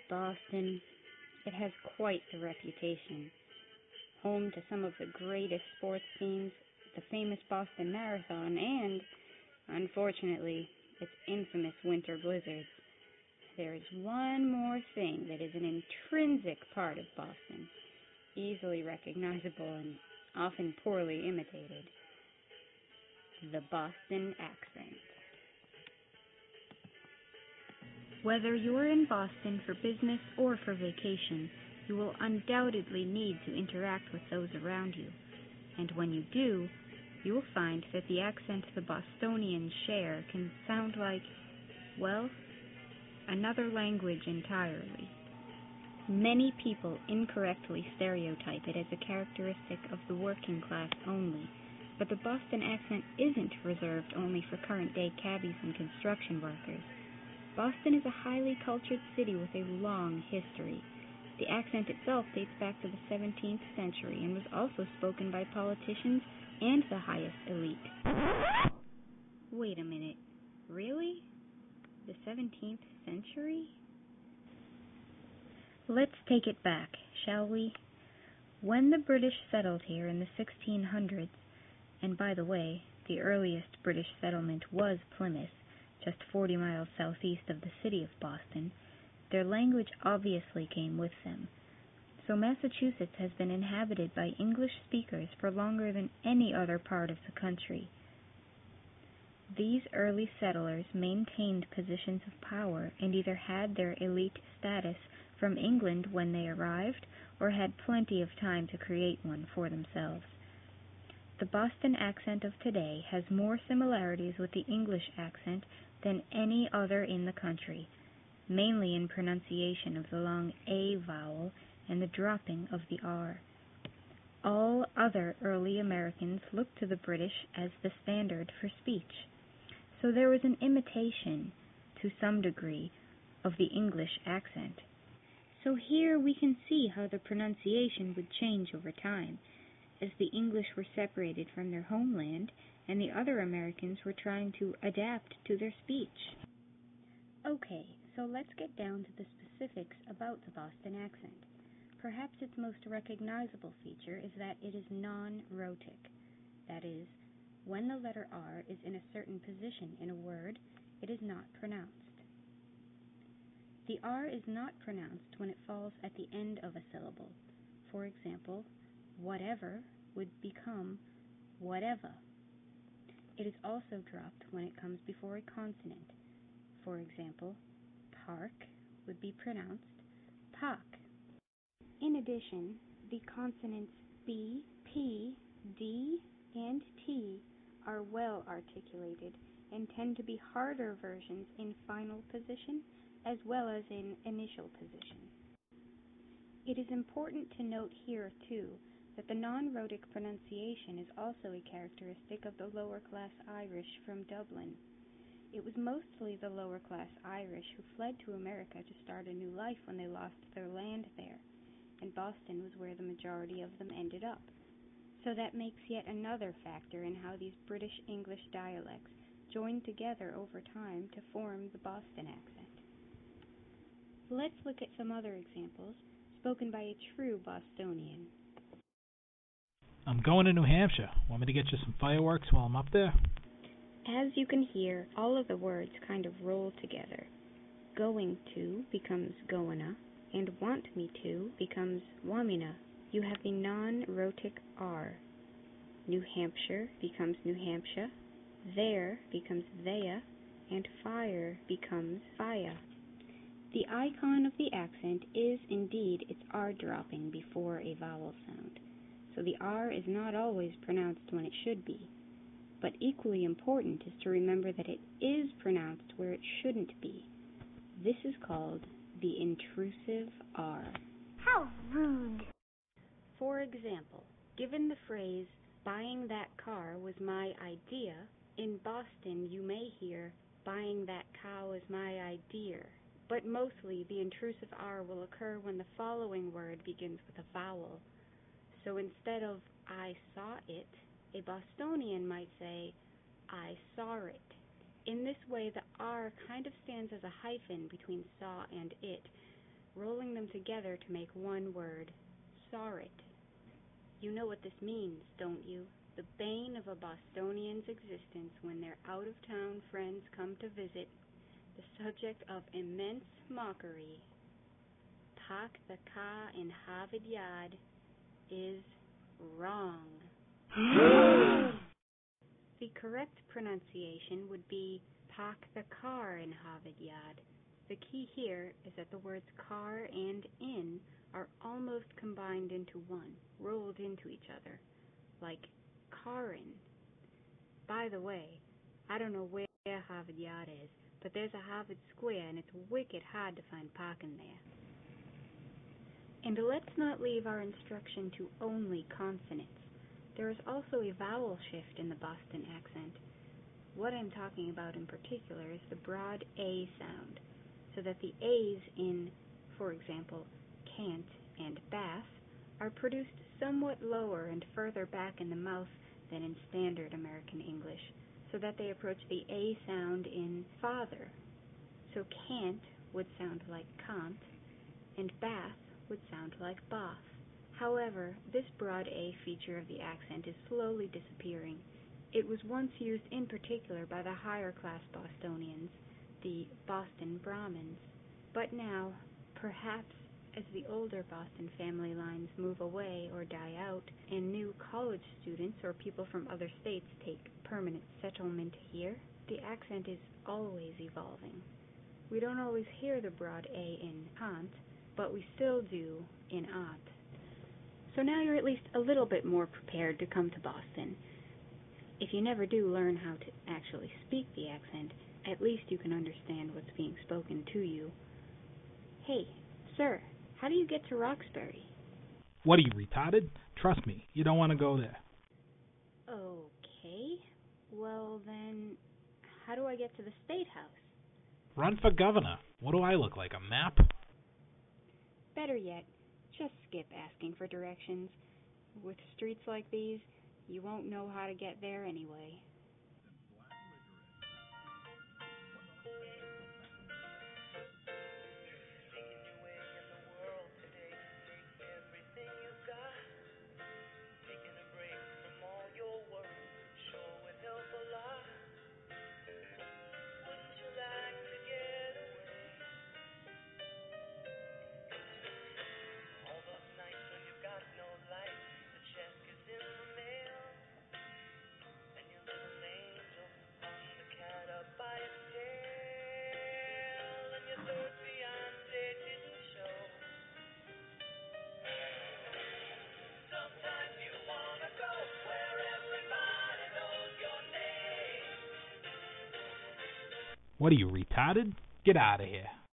Boston, it has quite the reputation. Home to some of the greatest sports teams, the famous Boston Marathon, and, unfortunately, its infamous winter blizzards. There is one more thing that is an intrinsic part of Boston, easily recognizable and often poorly imitated: the Boston accent. Whether you're in Boston for business or for vacation, you will undoubtedly need to interact with those around you. And when you do, you will find that the accent the Bostonians share can sound like, well, another language entirely. Many people incorrectly stereotype it as a characteristic of the working class only, but the Boston accent isn't reserved only for current-day cabbies and construction workers. Boston is a highly cultured city with a long history. The accent itself dates back to the 17th century and was also spoken by politicians and the highest elite. Wait a minute, really? The 17th century? Let's take it back, shall we? When the British settled here in the 1600s, and by the way, the earliest British settlement was Plymouth, just 40 miles southeast of the city of Boston, their language obviously came with them. So Massachusetts has been inhabited by English speakers for longer than any other part of the country. These early settlers maintained positions of power and either had their elite status from England when they arrived or had plenty of time to create one for themselves. The Boston accent of today has more similarities with the English accent than any other in the country, mainly in pronunciation of the long A vowel and the dropping of the R. All other early Americans looked to the British as the standard for speech, so there was an imitation, to some degree, of the English accent. So here we can see how the pronunciation would change over time, as the English were separated from their homeland and the other Americans were trying to adapt to their speech. Okay, so let's get down to the specifics about the Boston accent. Perhaps its most recognizable feature is that it is non-rhotic. That is, when the letter R is in a certain position in a word, it is not pronounced. The R is not pronounced when it falls at the end of a syllable. For example, whatever would become whatever. It is also dropped when it comes before a consonant. For example, park would be pronounced pak. In addition, the consonants B, P, D, and T are well articulated and tend to be harder versions in final position as well as in initial position. It is important to note here, too, that the non-rhotic pronunciation is also a characteristic of the lower-class Irish from Dublin. It was mostly the lower-class Irish who fled to America to start a new life when they lost their land there, and Boston was where the majority of them ended up. So that makes yet another factor in how these British English dialects joined together over time to form the Boston accent. Let's look at some other examples spoken by a true Bostonian. I'm going to New Hampshire. Want me to get you some fireworks while I'm up there? As you can hear, all of the words kind of roll together. Going to becomes goina, and want me to becomes wamina. You have the non-rhotic R. New Hampshire becomes New Hampshire, there becomes thea, and fire becomes faya. The icon of the accent is indeed its R dropping before a vowel sound, so the R is not always pronounced when it should be. But equally important is to remember that it is pronounced where it shouldn't be. This is called the intrusive R. How rude! For example, given the phrase, "buying that car was my idea," in Boston you may hear, "buying that cow is my idea." But mostly the intrusive R will occur when the following word begins with a vowel. So instead of "I saw it," a Bostonian might say, "I saw it." In this way, the R kind of stands as a hyphen between saw and it, rolling them together to make one word, Sorrit. You know what this means, don't you? The bane of a Bostonian's existence when their out-of-town friends come to visit, the subject of immense mockery. Park the car in Harvard Yard is wrong. The correct pronunciation would be park the car in Harvard Yard. The key here is that the words car and in are almost combined into one, rolled into each other, like carin. By the way, I don't know where Harvard Yard is, but there's a Harvard Square and it's wicked hard to find parking there. And let's not leave our instruction to only consonants. There is also a vowel shift in the Boston accent. What I'm talking about in particular is the broad A sound, so that the A's in, for example, can't and bath are produced somewhat lower and further back in the mouth than in standard American English, so that they approach the A sound in father. So can't would sound like can't, and bath would sound like bath. However, this broad A feature of the accent is slowly disappearing. It was once used in particular by the higher class Bostonians, the Boston Brahmins. But now, perhaps as the older Boston family lines move away or die out, and new college students or people from other states take permanent settlement here, the accent is always evolving. We don't always hear the broad A in can't, but we still do in ought. So now you're at least a little bit more prepared to come to Boston. If you never do learn how to actually speak the accent, at least you can understand what's being spoken to you. Hey, sir, how do you get to Roxbury? What are you, retarded? Trust me, you don't want to go there. Okay, well then, how do I get to the State House? Run for governor. What do I look like, a map? Better yet, just skip asking for directions. With streets like these, you won't know how to get there anyway. What are you, retarded? Get out of here.